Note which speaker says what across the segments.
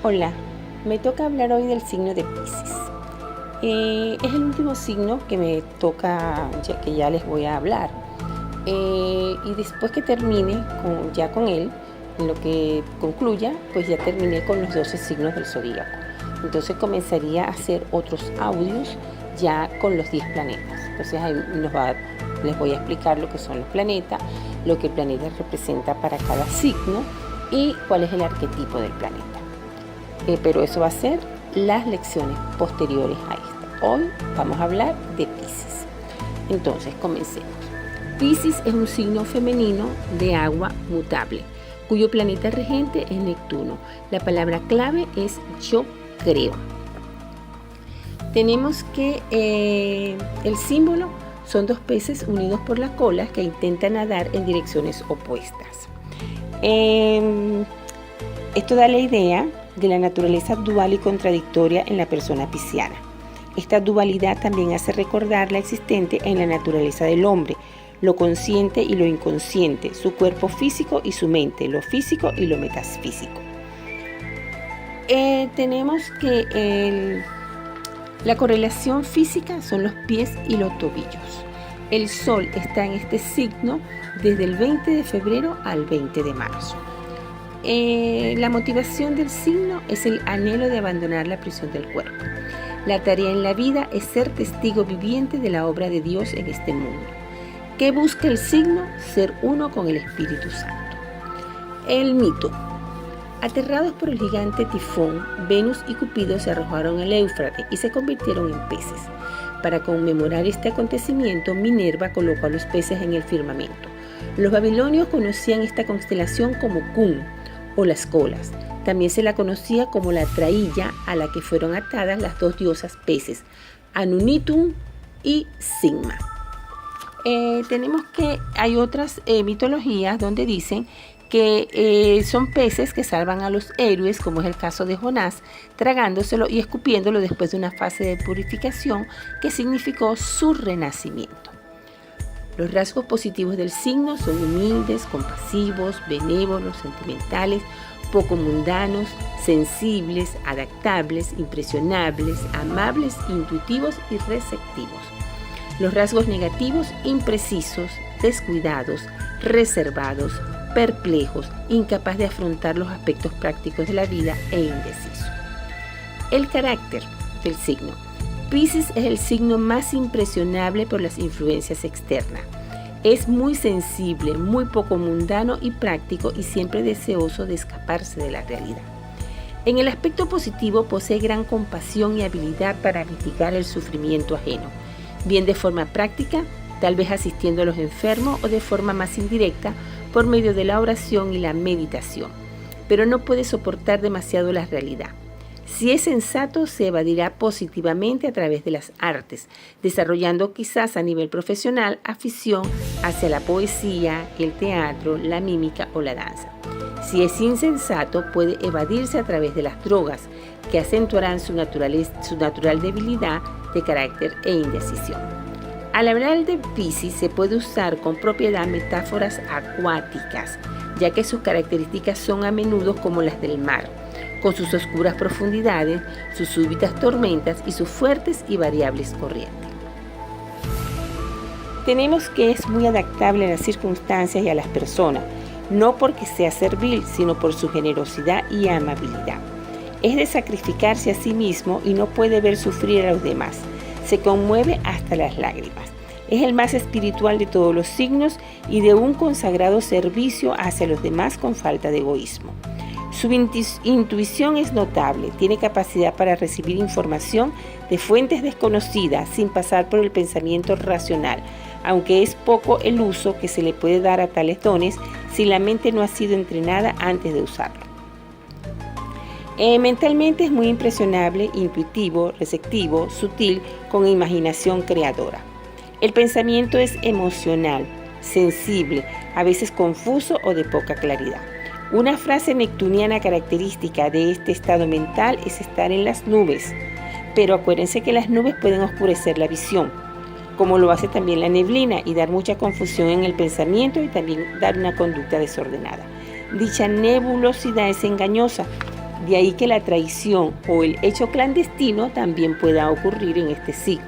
Speaker 1: Hola, me toca hablar hoy del signo de Piscis. Es el último signo que me toca, ya que ya les voy a hablar. Y después que termine con él, en lo que concluya, pues ya terminé con los 12 signos del zodíaco. Entonces comenzaría a hacer otros audios ya con los 10 planetas. Entonces ahí les voy a explicar lo que son los planetas, lo que el planeta representa para cada signo y cuál es el arquetipo del planeta. Pero eso va a ser las lecciones posteriores a esta. Hoy vamos a hablar de Piscis. Entonces, comencemos. Piscis es un signo femenino de agua mutable, cuyo planeta regente es Neptuno. La palabra clave es yo creo. Tenemos que el símbolo son dos peces unidos por la cola que intentan nadar en direcciones opuestas. Esto da la idea de la naturaleza dual y contradictoria en la persona pisciana. Esta dualidad también hace recordar la existente en la naturaleza del hombre, lo consciente y lo inconsciente, su cuerpo físico y su mente, lo físico y lo metafísico. Tenemos que la correlación física son los pies y los tobillos. El Sol está en este signo desde el 20 de febrero al 20 de marzo. La motivación del signo es el anhelo de abandonar la prisión del cuerpo. La tarea en la vida es ser testigo viviente de la obra de Dios en este mundo. ¿Qué busca el signo? Ser uno con el Espíritu Santo. El mito. Aterrados por el gigante Tifón, Venus y Cupido se arrojaron al Éufrates y se convirtieron en peces. Para conmemorar este acontecimiento, Minerva colocó a los peces en el firmamento. Los babilonios conocían esta constelación como Kun, o las colas. También se la conocía como la trailla a la que fueron atadas las dos diosas peces, Anunitum y Sigma. Tenemos que hay otras mitologías donde dicen que son peces que salvan a los héroes, como es el caso de Jonás, tragándoselo y escupiéndolo después de una fase de purificación que significó su renacimiento. Los rasgos positivos del signo son humildes, compasivos, benévolos, sentimentales, poco mundanos, sensibles, adaptables, impresionables, amables, intuitivos y receptivos. Los rasgos negativos, imprecisos, descuidados, reservados, perplejos, incapaz de afrontar los aspectos prácticos de la vida e indeciso. El carácter del signo. Piscis es el signo más impresionable por las influencias externas. Es muy sensible, muy poco mundano y práctico y siempre deseoso de escaparse de la realidad. En el aspecto positivo posee gran compasión y habilidad para mitigar el sufrimiento ajeno, bien de forma práctica, tal vez asistiendo a los enfermos o de forma más indirecta por medio de la oración y la meditación, pero no puede soportar demasiado la realidad. Si es sensato, se evadirá positivamente a través de las artes, desarrollando quizás a nivel profesional afición hacia la poesía, el teatro, la mímica o la danza. Si es insensato, puede evadirse a través de las drogas, que acentuarán su natural debilidad de carácter e indecisión. Al hablar de Piscis se puede usar con propiedad metáforas acuáticas, ya que sus características son a menudo como las del mar, con sus oscuras profundidades, sus súbitas tormentas y sus fuertes y variables corrientes. Tenemos que es muy adaptable a las circunstancias y a las personas, no porque sea servil, sino por su generosidad y amabilidad. Es de sacrificarse a sí mismo y no puede ver sufrir a los demás. Se conmueve hasta las lágrimas. Es el más espiritual de todos los signos y de un consagrado servicio hacia los demás con falta de egoísmo. Su intuición es notable, tiene capacidad para recibir información de fuentes desconocidas sin pasar por el pensamiento racional, aunque es poco el uso que se le puede dar a tales dones si la mente no ha sido entrenada antes de usarlo. Mentalmente es muy impresionable, intuitivo, receptivo, sutil, con imaginación creadora. El pensamiento es emocional, sensible, a veces confuso o de poca claridad. Una frase neptuniana característica de este estado mental es estar en las nubes, pero acuérdense que las nubes pueden oscurecer la visión, como lo hace también la neblina y dar mucha confusión en el pensamiento y también dar una conducta desordenada. Dicha nebulosidad es engañosa, De ahí que la traición o el hecho clandestino también pueda ocurrir en este signo.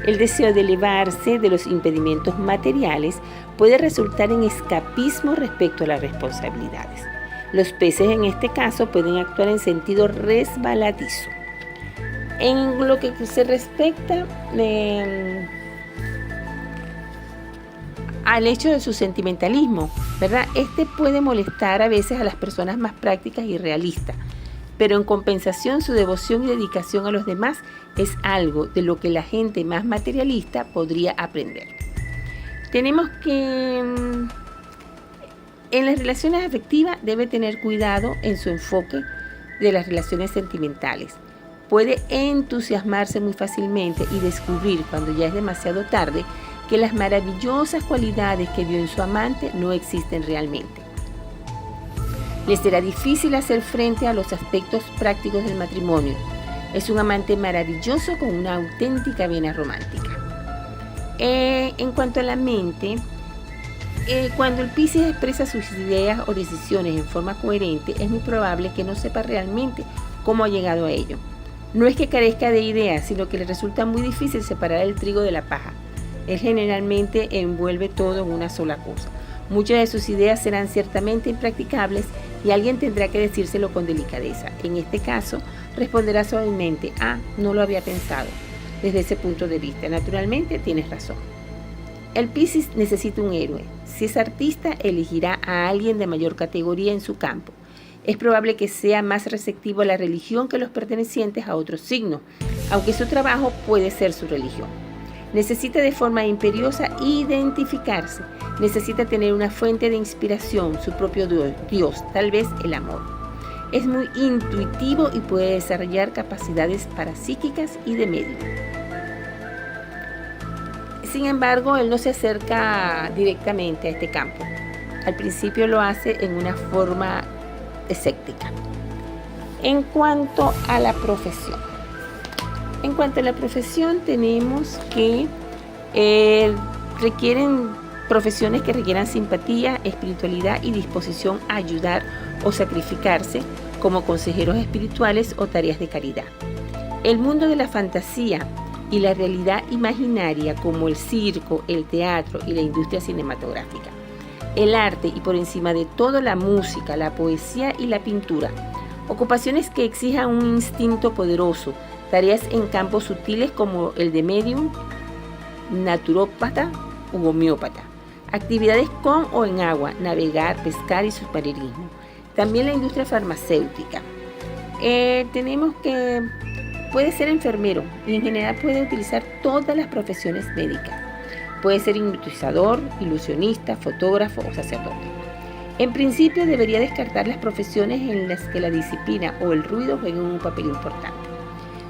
Speaker 1: El deseo de elevarse de los impedimentos materiales puede resultar en escapismo respecto a las responsabilidades. Los peces en este caso pueden actuar en sentido resbaladizo. En lo que se respecta al hecho de su sentimentalismo, ¿verdad? Este puede molestar a veces a las personas más prácticas y realistas, pero en compensación su devoción y dedicación a los demás es algo de lo que la gente más materialista podría aprender. Tenemos que en las relaciones afectivas debe tener cuidado en su enfoque de las relaciones sentimentales. Puede entusiasmarse muy fácilmente y descubrir cuando ya es demasiado tarde que las maravillosas cualidades que vio en su amante no existen realmente. Le será difícil hacer frente a los aspectos prácticos del matrimonio. Es un amante maravilloso con una auténtica vena romántica. En cuanto a la mente, cuando el Piscis expresa sus ideas o decisiones en forma coherente, es muy probable que no sepa realmente cómo ha llegado a ello. No es que carezca de ideas, sino que le resulta muy difícil separar el trigo de la paja. Él generalmente envuelve todo en una sola cosa. Muchas de sus ideas serán ciertamente impracticables y alguien tendrá que decírselo con delicadeza. En este caso, responderá suavemente: no lo había pensado desde ese punto de vista. Naturalmente, tienes razón. El Piscis necesita un héroe. Si es artista, elegirá a alguien de mayor categoría en su campo. Es probable que sea más receptivo a la religión que los pertenecientes a otros signos, aunque su trabajo puede ser su religión. Necesita de forma imperiosa identificarse, necesita tener una fuente de inspiración, su propio Dios, tal vez el amor. Es muy intuitivo y puede desarrollar capacidades parapsíquicas y de medium. Sin embargo, él no se acerca directamente a este campo. Al principio lo hace en una forma escéptica. En cuanto a la profesión. Tenemos que requieren profesiones que requieran simpatía, espiritualidad y disposición a ayudar o sacrificarse, como consejeros espirituales o tareas de caridad. El mundo de la fantasía y la realidad imaginaria, como el circo, el teatro y la industria cinematográfica. El arte y por encima de todo la música, la poesía y la pintura. Ocupaciones que exijan un instinto poderoso, tareas en campos sutiles como el de medium, naturópata u homeópata. Actividades con o en agua, navegar, pescar y submarinismo. También la industria farmacéutica. Tenemos que puede ser enfermero y en general puede utilizar todas las profesiones médicas. Puede ser hipnotizador, ilusionista, fotógrafo o sacerdote. En principio debería descartar las profesiones en las que la disciplina o el ruido jueguen un papel importante.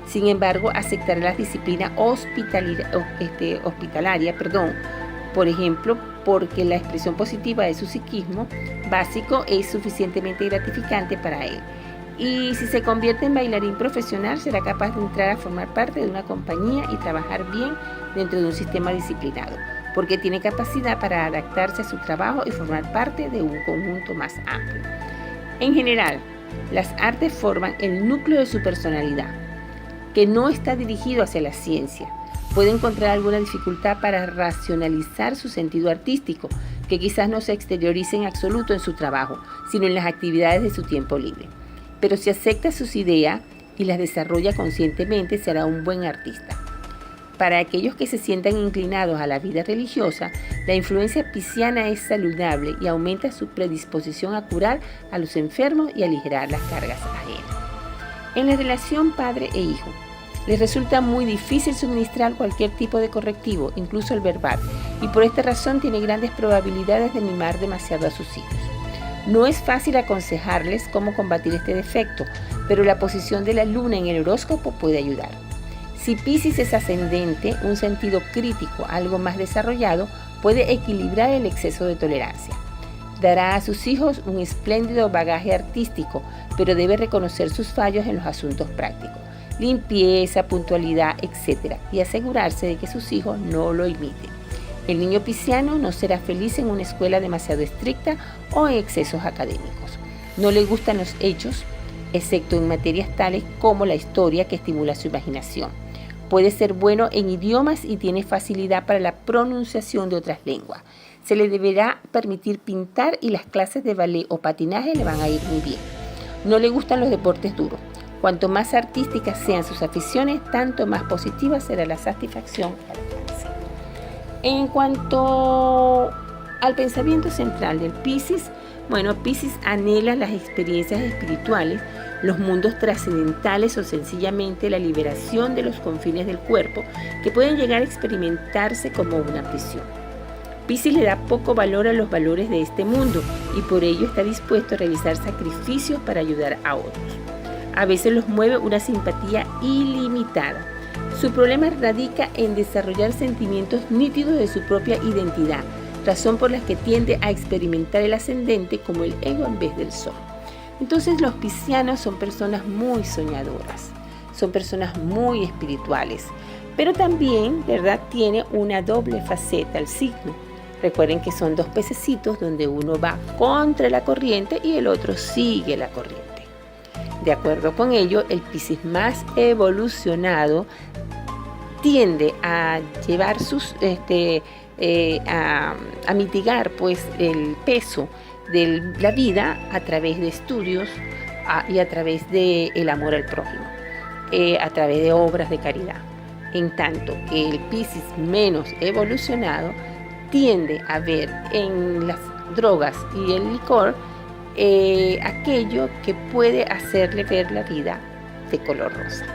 Speaker 1: Sin embargo, aceptará las disciplinas hospitalaria, por ejemplo, porque la expresión positiva de su psiquismo básico es suficientemente gratificante para él. Y si se convierte en bailarín profesional, será capaz de entrar a formar parte de una compañía y trabajar bien dentro de un sistema disciplinado, porque tiene capacidad para adaptarse a su trabajo y formar parte de un conjunto más amplio. En general, las artes forman el núcleo de su personalidad, que no está dirigido hacia la ciencia. Puede encontrar alguna dificultad para racionalizar su sentido artístico, que quizás no se exteriorice en absoluto en su trabajo, sino en las actividades de su tiempo libre. Pero si acepta sus ideas y las desarrolla conscientemente, será un buen artista. Para aquellos que se sientan inclinados a la vida religiosa, la influencia pisciana es saludable y aumenta su predisposición a curar a los enfermos y aligerar las cargas ajenas. En la relación padre e hijo, les resulta muy difícil suministrar cualquier tipo de correctivo, incluso el verbal, y por esta razón tiene grandes probabilidades de mimar demasiado a sus hijos. No es fácil aconsejarles cómo combatir este defecto, pero la posición de la luna en el horóscopo puede ayudar. Si Piscis es ascendente, un sentido crítico algo más desarrollado puede equilibrar el exceso de tolerancia. Dará a sus hijos un espléndido bagaje artístico, pero debe reconocer sus fallos en los asuntos prácticos, limpieza, puntualidad, etc., y asegurarse de que sus hijos no lo imiten. El niño pisciano no será feliz en una escuela demasiado estricta o en excesos académicos. No le gustan los hechos, excepto en materias tales como la historia, que estimula su imaginación. Puede ser bueno en idiomas y tiene facilidad para la pronunciación de otras lenguas. Se le deberá permitir pintar y las clases de ballet o patinaje le van a ir muy bien. No le gustan los deportes duros. Cuanto más artísticas sean sus aficiones, tanto más positiva será la satisfacción que alcance. En cuanto al pensamiento central del Piscis, Piscis anhela las experiencias espirituales, los mundos trascendentales o sencillamente la liberación de los confines del cuerpo que pueden llegar a experimentarse como una prisión. Piscis le da poco valor a los valores de este mundo y por ello está dispuesto a realizar sacrificios para ayudar a otros. A veces los mueve una simpatía ilimitada. Su problema radica en desarrollar sentimientos nítidos de su propia identidad, razón por la que tiende a experimentar el ascendente como el ego en vez del sol. Entonces los piscianos son personas muy soñadoras, son personas muy espirituales, pero también, ¿verdad?, tiene una doble faceta el signo. Recuerden que son dos pececitos donde uno va contra la corriente y el otro sigue la corriente. De acuerdo con ello, el Piscis más evolucionado tiende a llevar a mitigar pues el peso de la vida a través de estudios y a través del amor al prójimo, a través de obras de caridad. En tanto que el Piscis menos evolucionado tiende a ver en las drogas y el licor aquello que puede hacerle ver la vida de color rosa.